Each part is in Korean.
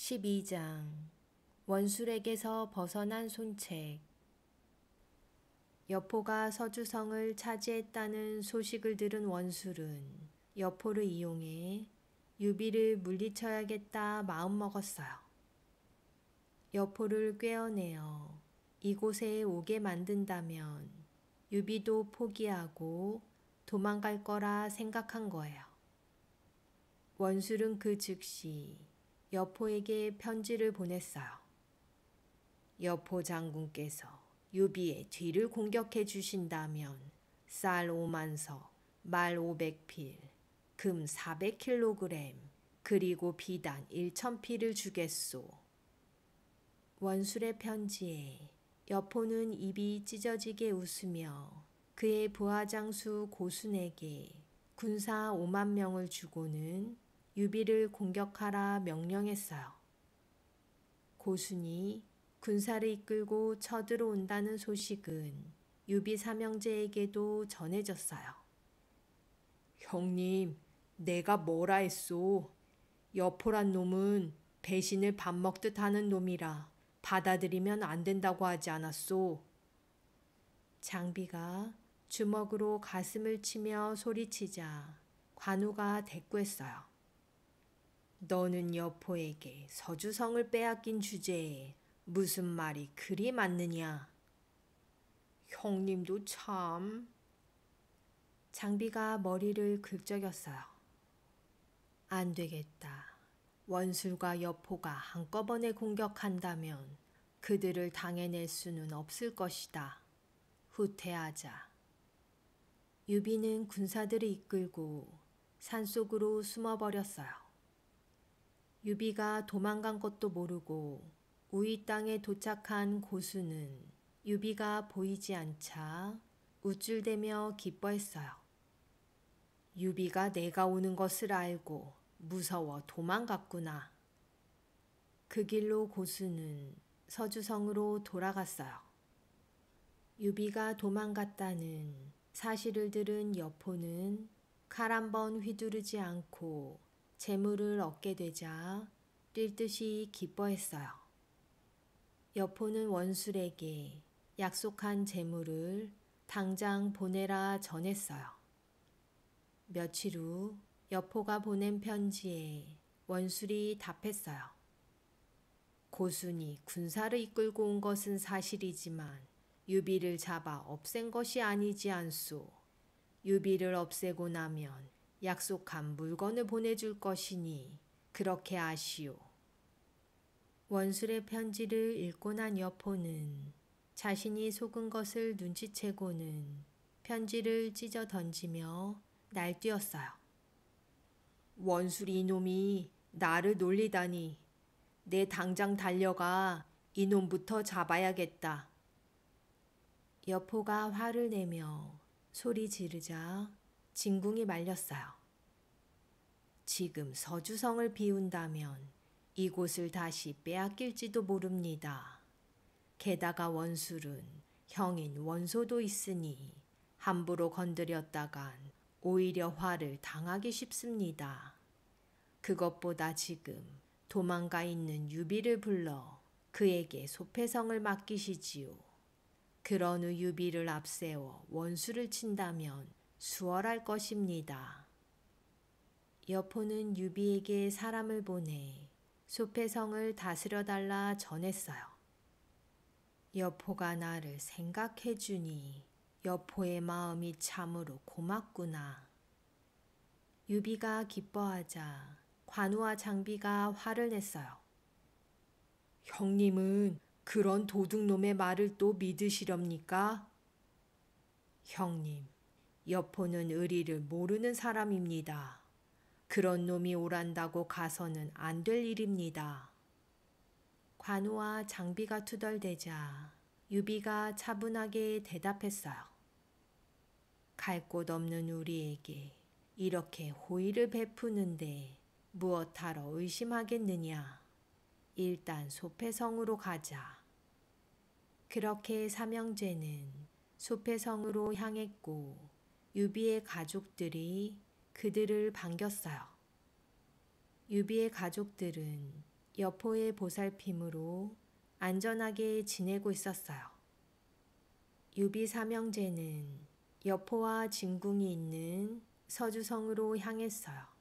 12장 원술에게서 벗어난 손책. 여포가 서주성을 차지했다는 소식을 들은 원술은 여포를 이용해 유비를 물리쳐야겠다 마음먹었어요. 여포를 꿰어내어 이곳에 오게 만든다면 유비도 포기하고 도망갈 거라 생각한 거예요. 원술은 그 즉시 여포에게 편지를 보냈어요. 여포 장군께서 유비의 뒤를 공격해 주신다면 쌀 5만석, 말 500필, 금 400kg, 그리고 비단 1000필을 주겠소. 원술의 편지에 여포는 입이 찢어지게 웃으며 그의 부하장수 고순에게 군사 5만 명을 주고는 유비를 공격하라 명령했어요. 고순이 군사를 이끌고 쳐들어온다는 소식은 유비 삼형제에게도 전해졌어요. 형님, 내가 뭐라 했소? 여포란 놈은 배신을 밥 먹듯 하는 놈이라 받아들이면 안 된다고 하지 않았소? 장비가 주먹으로 가슴을 치며 소리치자 관우가 대꾸했어요. 너는 여포에게 서주성을 빼앗긴 주제에 무슨 말이 그리 많느냐? 형님도 참... 장비가 머리를 긁적였어요. 안 되겠다. 원술과 여포가 한꺼번에 공격한다면 그들을 당해낼 수는 없을 것이다. 후퇴하자. 유비는 군사들을 이끌고 산속으로 숨어버렸어요. 유비가 도망간 것도 모르고 우이 땅에 도착한 고수는 유비가 보이지 않자 우쭐대며 기뻐했어요. 유비가 내가 오는 것을 알고 무서워 도망갔구나. 그 길로 고수는 서주성으로 돌아갔어요. 유비가 도망갔다는 사실을 들은 여포는 칼 한 번 휘두르지 않고 재물을 얻게 되자 뛸 듯이 기뻐했어요. 여포는 원술에게 약속한 재물을 당장 보내라 전했어요. 며칠 후 여포가 보낸 편지에 원술이 답했어요. 고순이 군사를 이끌고 온 것은 사실이지만 유비를 잡아 없앤 것이 아니지 않소. 유비를 없애고 나면 약속한 물건을 보내줄 것이니 그렇게 아시오. 원술의 편지를 읽고 난 여포는 자신이 속은 것을 눈치채고는 편지를 찢어 던지며 날뛰었어요. 원술 이놈이 나를 놀리다니. 내 당장 달려가 이놈부터 잡아야겠다. 여포가 화를 내며 소리 지르자 진궁이 말렸어요. 지금 서주성을 비운다면 이곳을 다시 빼앗길지도 모릅니다. 게다가 원술은 형인 원소도 있으니 함부로 건드렸다간 오히려 화를 당하기 쉽습니다. 그것보다 지금 도망가 있는 유비를 불러 그에게 소패성을 맡기시지요. 그런 후 유비를 앞세워 원수를 친다면 수월할 것입니다. 여포는 유비에게 사람을 보내 소패성을 다스려달라 전했어요. 여포가 나를 생각해주니 여포의 마음이 참으로 고맙구나. 유비가 기뻐하자 관우와 장비가 화를 냈어요. 형님은 그런 도둑놈의 말을 또 믿으시렵니까? 형님, 여포는 의리를 모르는 사람입니다. 그런 놈이 오란다고 가서는 안 될 일입니다. 관우와 장비가 투덜대자 유비가 차분하게 대답했어요. 갈 곳 없는 우리에게 이렇게 호의를 베푸는데 무엇하러 의심하겠느냐. 일단 소패성으로 가자. 그렇게 삼형제는 소패성으로 향했고 유비의 가족들이 그들을 반겼어요. 유비의 가족들은 여포의 보살핌으로 안전하게 지내고 있었어요. 유비 삼형제는 여포와 진궁이 있는 서주성으로 향했어요.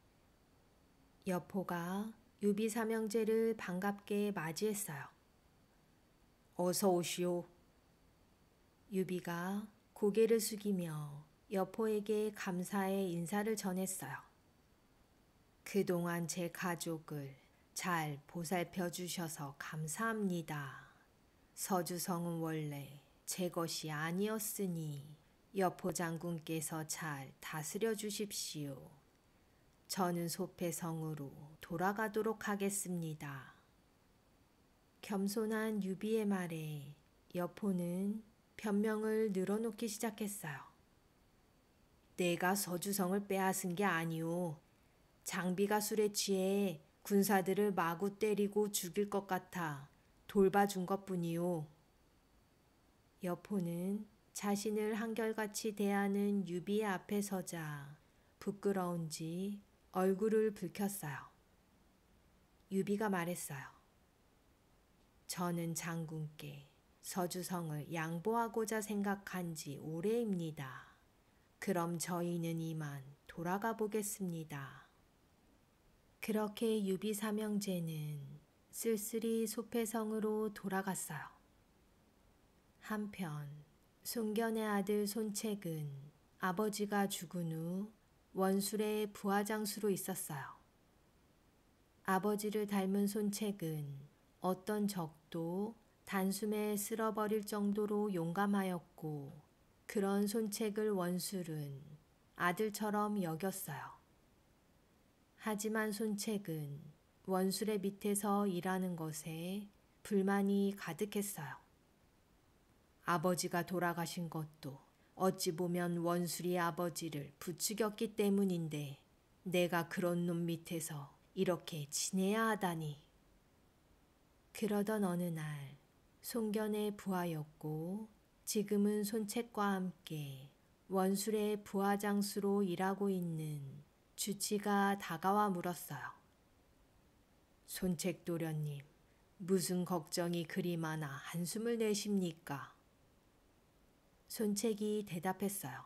여포가 유비 삼형제를 반갑게 맞이했어요. 어서 오시오. 유비가 고개를 숙이며 여포에게 감사의 인사를 전했어요. 그동안 제 가족을 잘 보살펴 주셔서 감사합니다. 서주성은 원래 제 것이 아니었으니 여포 장군께서 잘 다스려 주십시오. 저는 소패성으로 돌아가도록 하겠습니다. 겸손한 유비의 말에 여포는 변명을 늘어놓기 시작했어요. 내가 서주성을 빼앗은 게 아니오. 장비가 술에 취해 군사들을 마구 때리고 죽일 것 같아 돌봐준 것뿐이오. 여포는 자신을 한결같이 대하는 유비의 앞에 서자 부끄러운지 얼굴을 붉혔어요. 유비가 말했어요. 저는 장군께 서주성을 양보하고자 생각한 지 오래입니다. 그럼 저희는 이만 돌아가 보겠습니다. 그렇게 유비 삼형제는 쓸쓸히 소패성으로 돌아갔어요. 한편 손견의 아들 손책은 아버지가 죽은 후 원술의 부하장수로 있었어요. 아버지를 닮은 손책은 어떤 적도 단숨에 쓸어버릴 정도로 용감하였고 그런 손책을 원술은 아들처럼 여겼어요. 하지만 손책은 원술의 밑에서 일하는 것에 불만이 가득했어요. 아버지가 돌아가신 것도 어찌 보면 원술이 아버지를 부추겼기 때문인데 내가 그런 놈 밑에서 이렇게 지내야 하다니. 그러던 어느 날 손견의 부하였고 지금은 손책과 함께 원술의 부하장수로 일하고 있는 주치가 다가와 물었어요. 손책 도련님, 무슨 걱정이 그리 많아 한숨을 내십니까? 손책이 대답했어요.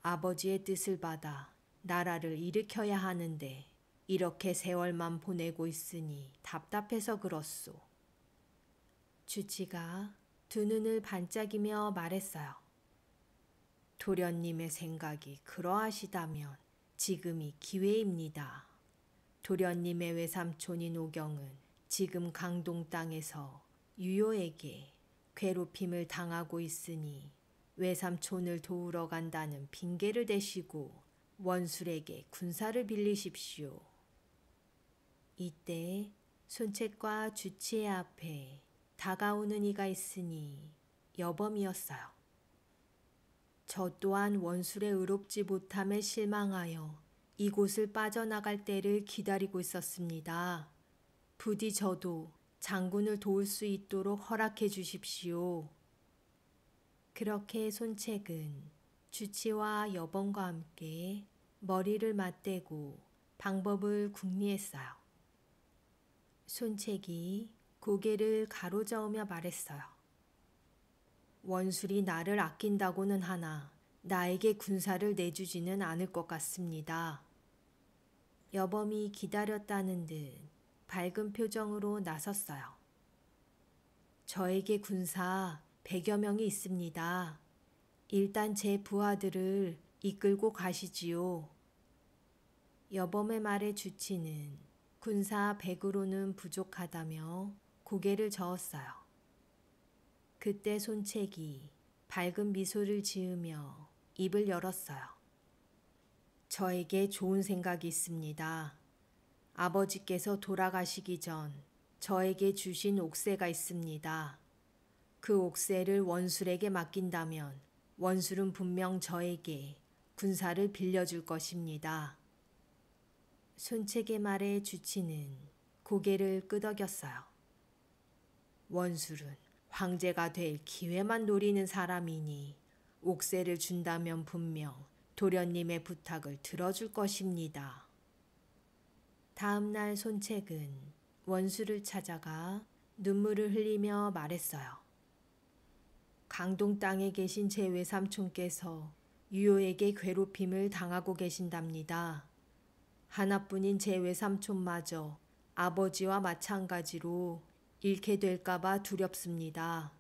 아버지의 뜻을 받아 나라를 일으켜야 하는데 이렇게 세월만 보내고 있으니 답답해서 그렇소. 주치가 두 눈을 반짝이며 말했어요. 도련님의 생각이 그러하시다면 지금이 기회입니다. 도련님의 외삼촌인 오경은 지금 강동 땅에서 유효에게 괴롭힘을 당하고 있으니 외삼촌을 도우러 간다는 핑계를 대시고 원술에게 군사를 빌리십시오. 이때 손책과 주치의 앞에 다가오는 이가 있으니 여범이었어요. 저 또한 원술에 의롭지 못함에 실망하여 이곳을 빠져나갈 때를 기다리고 있었습니다. 부디 저도 장군을 도울 수 있도록 허락해 주십시오. 그렇게 손책은 주치와 여범과 함께 머리를 맞대고 방법을 궁리했어요. 손책이 고개를 가로저으며 말했어요. 원술이 나를 아낀다고는 하나 나에게 군사를 내주지는 않을 것 같습니다. 여범이 기다렸다는 듯 밝은 표정으로 나섰어요. 저에게 군사 100여 명이 있습니다. 일단 제 부하들을 이끌고 가시지요. 여범의 말에 주치는 군사 100으로는 부족하다며 고개를 저었어요. 그때 손책이 밝은 미소를 지으며 입을 열었어요. 저에게 좋은 생각이 있습니다. 아버지께서 돌아가시기 전 저에게 주신 옥새가 있습니다. 그 옥새를 원술에게 맡긴다면 원술은 분명 저에게 군사를 빌려줄 것입니다. 손책의 말에 주치는 고개를 끄덕였어요. 원술은 황제가 될 기회만 노리는 사람이니 옥새를 준다면 분명 도련님의 부탁을 들어줄 것입니다. 다음 날 손책은 원수를 찾아가 눈물을 흘리며 말했어요. 강동 땅에 계신 제 외삼촌께서 유효에게 괴롭힘을 당하고 계신답니다. 하나뿐인 제 외삼촌마저 아버지와 마찬가지로 잃게 될까봐 두렵습니다.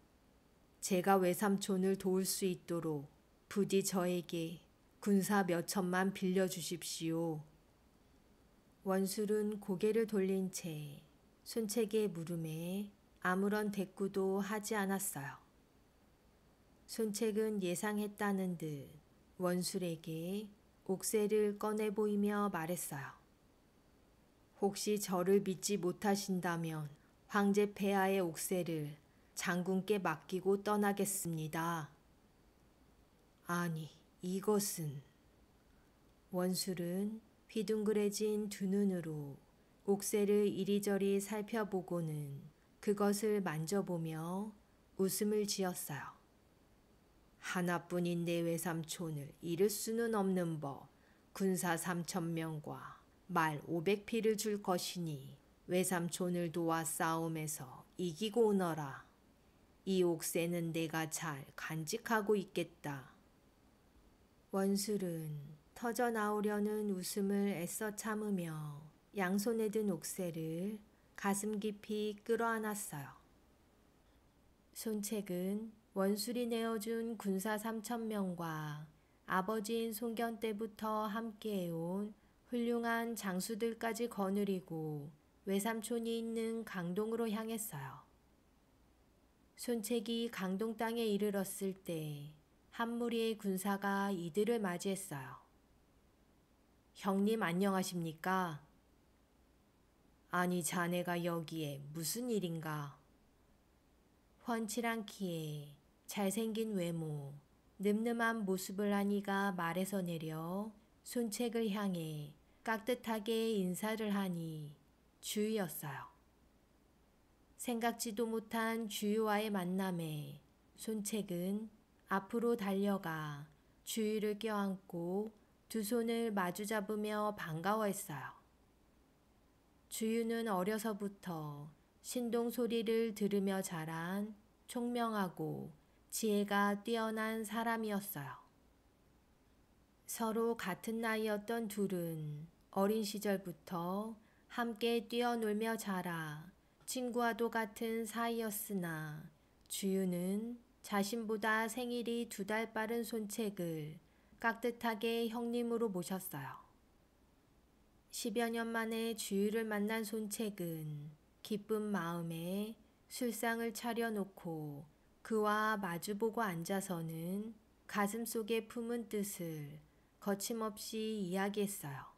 제가 외삼촌을 도울 수 있도록 부디 저에게 군사 몇 천만 빌려주십시오. 원술은 고개를 돌린 채 손책의 물음에 아무런 대꾸도 하지 않았어요. 손책은 예상했다는 듯 원술에게 옥새를 꺼내 보이며 말했어요. 혹시 저를 믿지 못하신다면 황제 폐하의 옥새를 장군께 맡기고 떠나겠습니다. 아니, 이것은... 원술은 휘둥그레진 두 눈으로 옥새를 이리저리 살펴보고는 그것을 만져보며 웃음을 지었어요. 하나뿐인 내 외삼촌을 잃을 수는 없는 법, 군사 3,000명과 말 500피를 줄 것이니 외삼촌을 도와 싸움에서 이기고 오너라. 이 옥새는 내가 잘 간직하고 있겠다. 원술은 터져 나오려는 웃음을 애써 참으며 양손에 든 옥새를 가슴 깊이 끌어안았어요. 손책은 원술이 내어준 군사 3,000명과 아버지인 송견 때부터 함께해온 훌륭한 장수들까지 거느리고 외삼촌이 있는 강동으로 향했어요. 손책이 강동 땅에 이르렀을 때 한 무리의 군사가 이들을 맞이했어요. 형님 안녕하십니까? 아니 자네가 여기에 무슨 일인가? 훤칠한 키에 잘생긴 외모, 늠름한 모습을 한 이가 말에서 내려 손책을 향해 깍듯하게 인사를 하니 주유였어요. 생각지도 못한 주유와의 만남에 손책은 앞으로 달려가 주유를 껴안고 두 손을 마주 잡으며 반가워했어요. 주유는 어려서부터 신동 소리를 들으며 자란 총명하고 지혜가 뛰어난 사람이었어요. 서로 같은 나이였던 둘은 어린 시절부터 함께 뛰어놀며 자라 친구와도 같은 사이였으나 주유는 자신보다 생일이 2달 빠른 손책을 깍듯하게 형님으로 모셨어요. 10여 년 만에 주유를 만난 손책은 기쁜 마음에 술상을 차려놓고 그와 마주보고 앉아서는 가슴속에 품은 뜻을 거침없이 이야기했어요.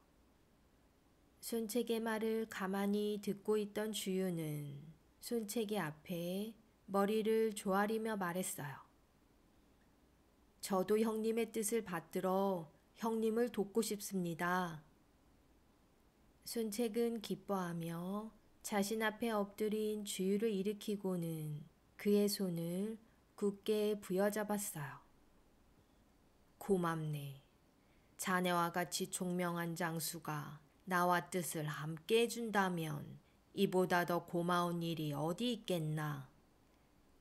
손책의 말을 가만히 듣고 있던 주유는 손책의 앞에 머리를 조아리며 말했어요. 저도 형님의 뜻을 받들어 형님을 돕고 싶습니다. 손책은 기뻐하며 자신 앞에 엎드린 주유를 일으키고는 그의 손을 굳게 부여잡았어요. 고맙네. 자네와 같이 총명한 장수가 나와 뜻을 함께 해준다면 이보다 더 고마운 일이 어디 있겠나.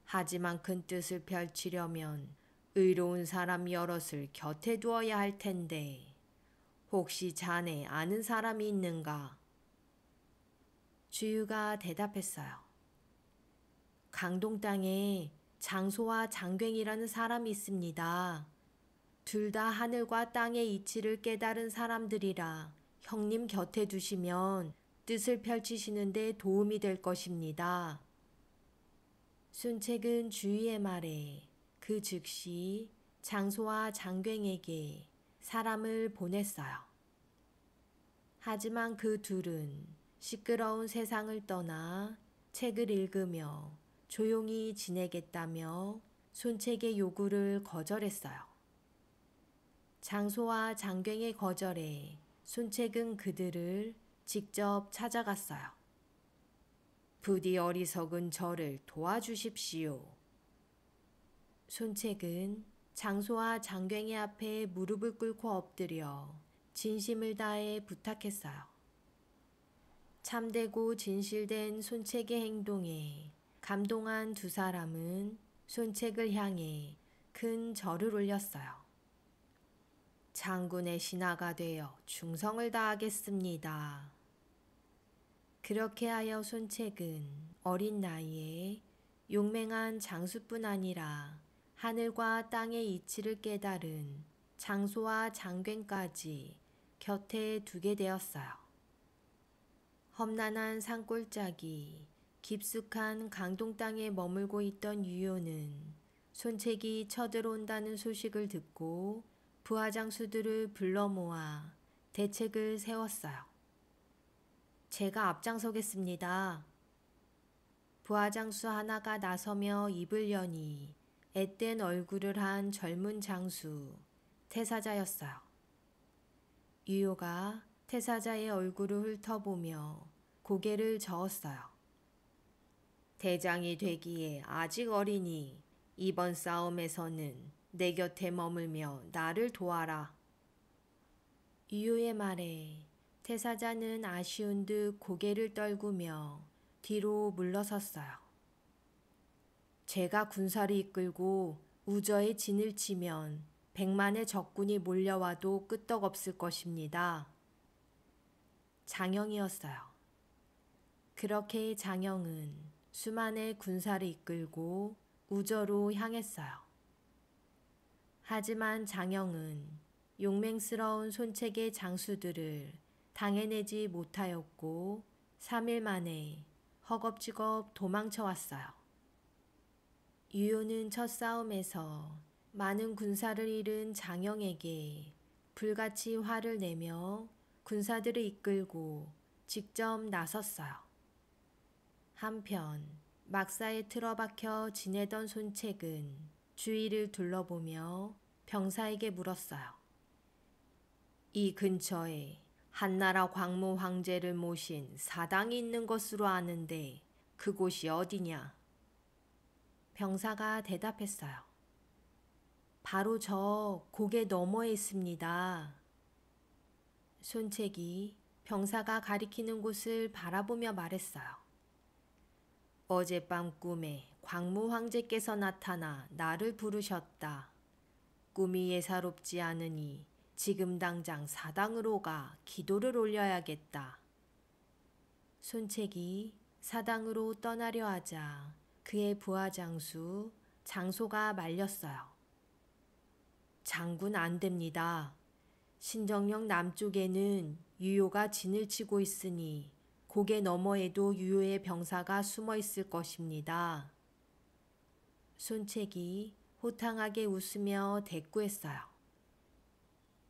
하지만 큰 뜻을 펼치려면 의로운 사람 여럿을 곁에 두어야 할 텐데 혹시 자네 아는 사람이 있는가? 주유가 대답했어요. 강동 땅에 장소와 장괭이라는 사람이 있습니다. 둘 다 하늘과 땅의 이치를 깨달은 사람들이라 형님 곁에 두시면 뜻을 펼치시는 데 도움이 될 것입니다. 손책은 주유의 말에 그 즉시 장소와 장괭에게 사람을 보냈어요. 하지만 그 둘은 시끄러운 세상을 떠나 책을 읽으며 조용히 지내겠다며 손책의 요구를 거절했어요. 장소와 장괭의 거절에 손책은 그들을 직접 찾아갔어요. 부디 어리석은 저를 도와주십시오. 손책은 장소와 장괭의 앞에 무릎을 꿇고 엎드려 진심을 다해 부탁했어요. 참되고 진실된 손책의 행동에 감동한 두 사람은 손책을 향해 큰 절을 올렸어요. 장군의 신하가 되어 충성을 다하겠습니다. 그렇게 하여 손책은 어린 나이에 용맹한 장수뿐 아니라 하늘과 땅의 이치를 깨달은 장소와 장관까지 곁에 두게 되었어요. 험난한 산골짜기 깊숙한 강동 땅에 머물고 있던 유효는 손책이 쳐들어온다는 소식을 듣고 부하장수들을 불러 모아 대책을 세웠어요. 제가 앞장서겠습니다. 부하장수 하나가 나서며 입을 여니 앳된 얼굴을 한 젊은 장수 태사자였어요. 유효가 태사자의 얼굴을 훑어보며 고개를 저었어요. 대장이 되기에 아직 어리니 이번 싸움에서는 내 곁에 머물며 나를 도와라. 유효의 말에 태사자는 아쉬운 듯 고개를 떨구며 뒤로 물러섰어요. 제가 군사를 이끌고 우저에 진을 치면 100만의 적군이 몰려와도 끄떡없을 것입니다. 장영이었어요. 그렇게 장영은 수만의 군사를 이끌고 우저로 향했어요. 하지만 장영은 용맹스러운 손책의 장수들을 당해내지 못하였고 3일 만에 허겁지겁 도망쳐 왔어요. 유효는 첫 싸움에서 많은 군사를 잃은 장영에게 불같이 화를 내며 군사들을 이끌고 직접 나섰어요. 한편 막사에 틀어박혀 지내던 손책은 주위를 둘러보며 병사에게 물었어요. 이 근처에 한나라 광무 황제를 모신 사당이 있는 것으로 아는데 그곳이 어디냐? 병사가 대답했어요. 바로 저 고개 너머에 있습니다. 손책이 병사가 가리키는 곳을 바라보며 말했어요. 어젯밤 꿈에 광무 황제께서 나타나 나를 부르셨다. 꿈이 예사롭지 않으니 지금 당장 사당으로 가 기도를 올려야겠다. 손책이 사당으로 떠나려 하자 그의 부하장수 장소가 말렸어요. 장군 안 됩니다. 신정역 남쪽에는 유효가 진을 치고 있으니 고개 너머에도 유효의 병사가 숨어 있을 것입니다. 손책이 호탕하게 웃으며 대꾸했어요.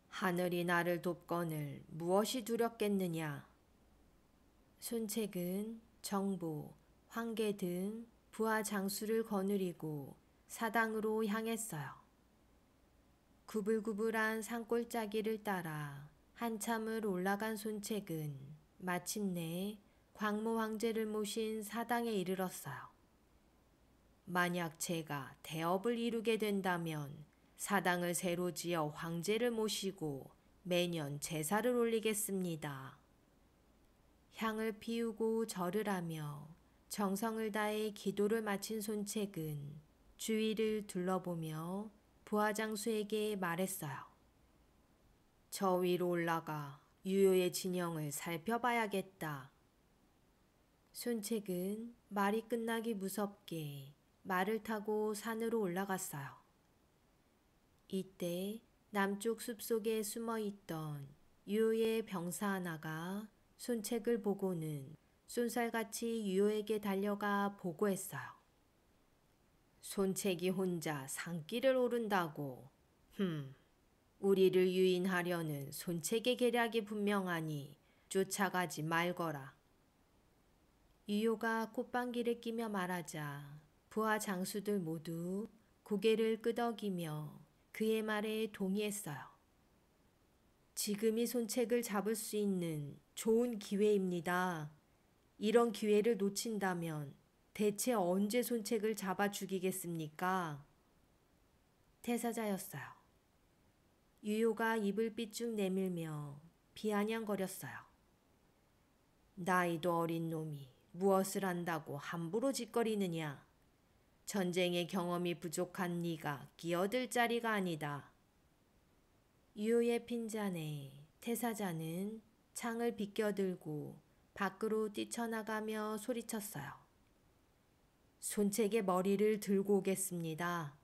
하늘이 나를 돕거늘 무엇이 두렵겠느냐. 손책은 정보, 황계 등 부하 장수를 거느리고 사당으로 향했어요. 구불구불한 산골짜기를 따라 한참을 올라간 손책은 마침내 광무 황제를 모신 사당에 이르렀어요. 만약 제가 대업을 이루게 된다면 사당을 새로 지어 황제를 모시고 매년 제사를 올리겠습니다. 향을 피우고 절을 하며 정성을 다해 기도를 마친 손책은 주위를 둘러보며 부하장수에게 말했어요. 저 위로 올라가 유효의 진영을 살펴봐야겠다. 손책은 말이 끝나기 무섭게 말을 타고 산으로 올라갔어요. 이때 남쪽 숲속에 숨어있던 유효의 병사 하나가 손책을 보고는 쏜살같이 유효에게 달려가 보고했어요. 손책이 혼자 산길을 오른다고. 우리를 유인하려는 손책의 계략이 분명하니 쫓아가지 말거라. 유효가 콧방귀를 끼며 말하자 부하 장수들 모두 고개를 끄덕이며 그의 말에 동의했어요. 지금이 손책을 잡을 수 있는 좋은 기회입니다. 이런 기회를 놓친다면 대체 언제 손책을 잡아 죽이겠습니까? 태사자였어요. 유효가 입을 삐쭉 내밀며 비아냥거렸어요. 나이도 어린 놈이 무엇을 안다고 함부로 짓거리느냐. 전쟁의 경험이 부족한 네가 끼어들 자리가 아니다. 유의 핀잔에 태사자는 창을 비껴들고 밖으로 뛰쳐나가며 소리쳤어요. 손책의 머리를 들고 오겠습니다.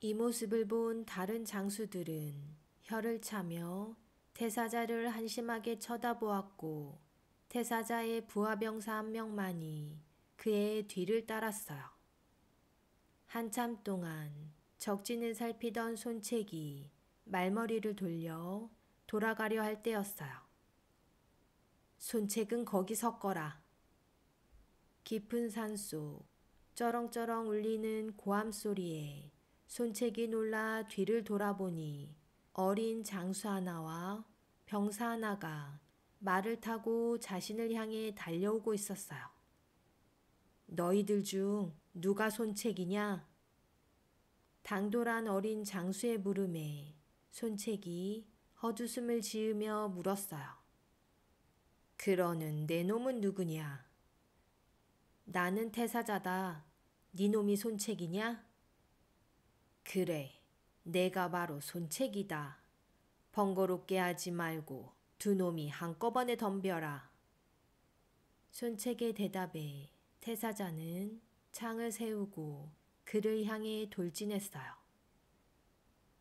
이 모습을 본 다른 장수들은 혀를 차며 태사자를 한심하게 쳐다보았고 태사자의 부하병사 한 명만이 그의 뒤를 따랐어요. 한참 동안 적진을 살피던 손책이 말머리를 돌려 돌아가려 할 때였어요. 손책은 거기 섰거라. 깊은 산속 쩌렁쩌렁 울리는 고함 소리에 손책이 놀라 뒤를 돌아보니 어린 장수 하나와 병사 하나가 말을 타고 자신을 향해 달려오고 있었어요. 너희들 중 누가 손책이냐? 당돌한 어린 장수의 물음에 손책이 헛웃음을 지으며 물었어요. 그러는 내 놈은 누구냐? 나는 태사자다. 네 놈이 손책이냐? 그래, 내가 바로 손책이다. 번거롭게 하지 말고 두 놈이 한꺼번에 덤벼라. 손책의 대답에 태사자는 창을 세우고 그를 향해 돌진했어요.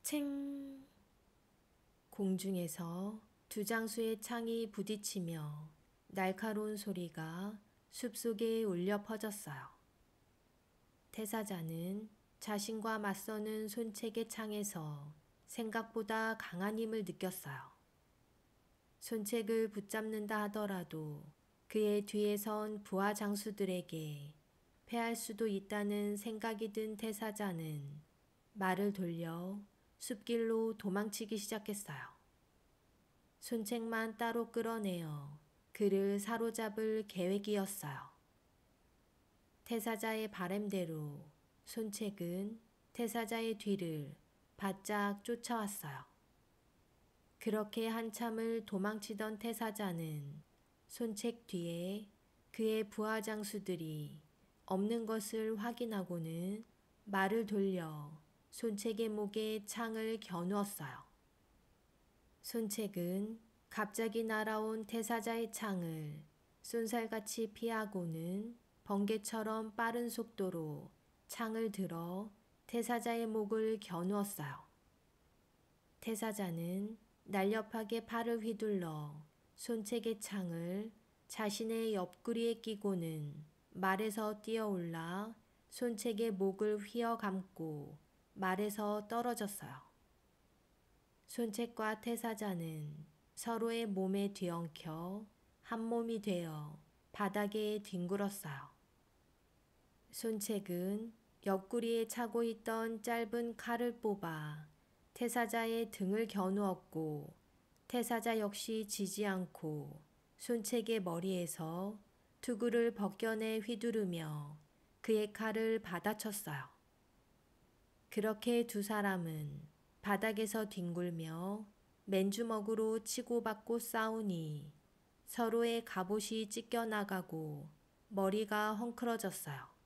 챙! 공중에서 두 장수의 창이 부딪히며 날카로운 소리가 숲속에 울려 퍼졌어요. 태사자는 자신과 맞서는 손책의 창에서 생각보다 강한 힘을 느꼈어요. 손책을 붙잡는다 하더라도 그의 뒤에 선 부하 장수들에게 패할 수도 있다는 생각이 든 태사자는 말을 돌려 숲길로 도망치기 시작했어요. 손책만 따로 끌어내어 그를 사로잡을 계획이었어요. 태사자의 바램대로 손책은 태사자의 뒤를 바짝 쫓아왔어요. 그렇게 한참을 도망치던 태사자는 손책 뒤에 그의 부하 장수들이 없는 것을 확인하고는 말을 돌려 손책의 목에 창을 겨누었어요. 손책은 갑자기 날아온 태사자의 창을 쏜살같이 피하고는 번개처럼 빠른 속도로 창을 들어 태사자의 목을 겨누었어요. 태사자는 날렵하게 팔을 휘둘러 손책의 창을 자신의 옆구리에 끼고는 말에서 뛰어올라 손책의 목을 휘어 감고 말에서 떨어졌어요. 손책과 태사자는 서로의 몸에 뒤엉켜 한 몸이 되어 바닥에 뒹굴었어요. 손책은 옆구리에 차고 있던 짧은 칼을 뽑아 태사자의 등을 겨누었고 태사자 역시 지지 않고 손책의 머리에서 투구를 벗겨내 휘두르며 그의 칼을 받아쳤어요. 그렇게 두 사람은 바닥에서 뒹굴며 맨주먹으로 치고받고 싸우니 서로의 갑옷이 찢겨나가고 머리가 헝클어졌어요.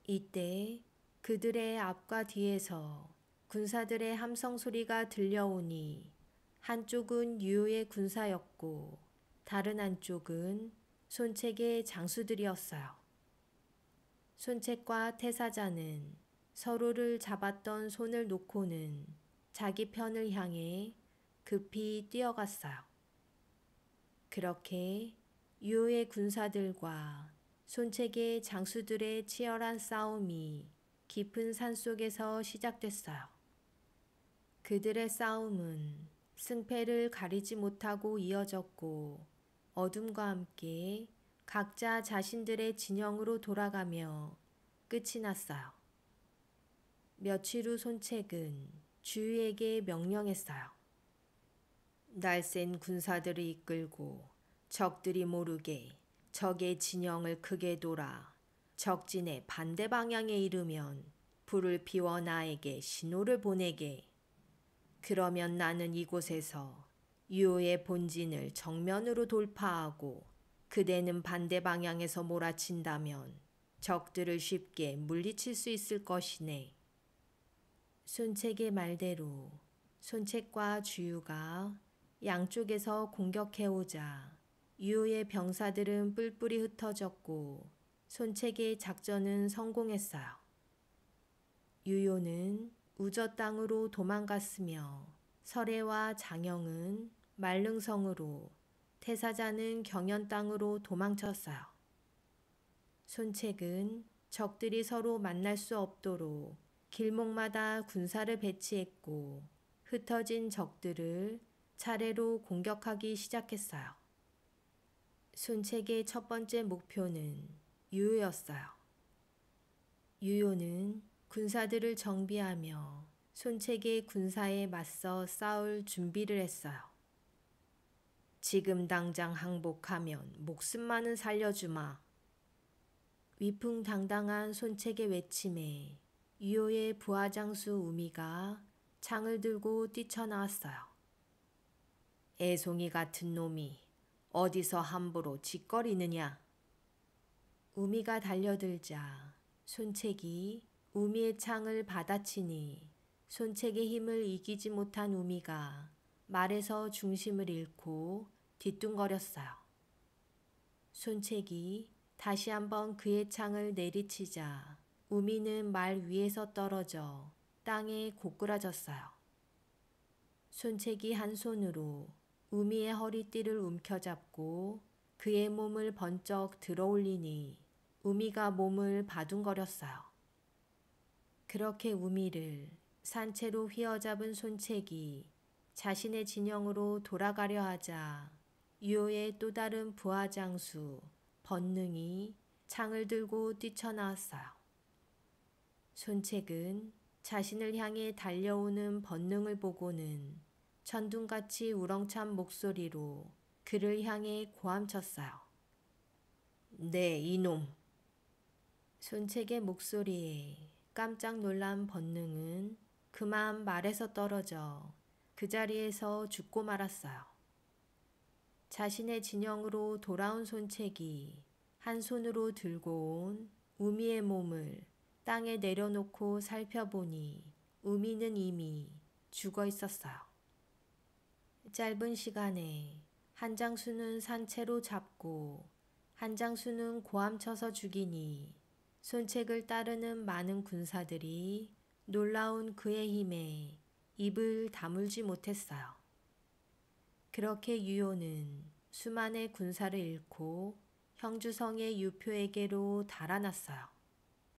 이때 그들의 앞과 뒤에서 군사들의 함성 소리가 들려오니 한쪽은 유의 군사였고 다른 한쪽은 손책의 장수들이었어요. 손책과 태사자는 서로를 잡았던 손을 놓고는 자기 편을 향해 급히 뛰어갔어요. 그렇게 유의 군사들과 손책의 장수들의 치열한 싸움이 깊은 산속에서 시작됐어요. 그들의 싸움은 승패를 가리지 못하고 이어졌고 어둠과 함께 각자 자신들의 진영으로 돌아가며 끝이 났어요. 며칠 후 손책은 주위에게 명령했어요. 날쌘 군사들을 이끌고 적들이 모르게 적의 진영을 크게 돌아 적진의 반대 방향에 이르면 불을 피워 나에게 신호를 보내게. 그러면 나는 이곳에서 유오의 본진을 정면으로 돌파하고 그대는 반대 방향에서 몰아친다면 적들을 쉽게 물리칠 수 있을 것이네. 손책의 말대로 손책과 주유가 양쪽에서 공격해오자 유오의 병사들은 뿔뿔이 흩어졌고 손책의 작전은 성공했어요. 유효는 우저 땅으로 도망갔으며 설애와 장영은 만릉성으로, 태사자는 경연 땅으로 도망쳤어요. 손책은 적들이 서로 만날 수 없도록 길목마다 군사를 배치했고 흩어진 적들을 차례로 공격하기 시작했어요. 손책의 첫 번째 목표는 유효였어요. 유효는 군사들을 정비하며 손책의 군사에 맞서 싸울 준비를 했어요. 지금 당장 항복하면 목숨만은 살려주마. 위풍당당한 손책의 외침에 유효의 부하장수 우미가 창을 들고 뛰쳐나왔어요. 애송이 같은 놈이 어디서 함부로 짓거리느냐. 우미가 달려들자 손책이 우미의 창을 받아치니 손책의 힘을 이기지 못한 우미가 말에서 중심을 잃고 뒤뚱거렸어요. 손책이 다시 한번 그의 창을 내리치자 우미는 말 위에서 떨어져 땅에 고꾸라졌어요. 손책이 한 손으로 우미의 허리띠를 움켜잡고 그의 몸을 번쩍 들어올리니 우미가 몸을 바둥거렸어요. 그렇게 우미를 산채로 휘어잡은 손책이 자신의 진영으로 돌아가려 하자 유효의 또 다른 부하장수 번능이 창을 들고 뛰쳐나왔어요. 손책은 자신을 향해 달려오는 번능을 보고는 천둥같이 우렁찬 목소리로 그를 향해 고함쳤어요. 네, 이놈. 손책의 목소리에 깜짝 놀란 번능은 그만 말에서 떨어져 그 자리에서 죽고 말았어요. 자신의 진영으로 돌아온 손책이 한 손으로 들고 온 우미의 몸을 땅에 내려놓고 살펴보니 우미는 이미 죽어 있었어요. 짧은 시간에 한 장수는 산채로 잡고 한 장수는 고함쳐서 죽이니 손책을 따르는 많은 군사들이 놀라운 그의 힘에 입을 다물지 못했어요. 그렇게 유효는 수만의 군사를 잃고 형주성의 유표에게로 달아났어요.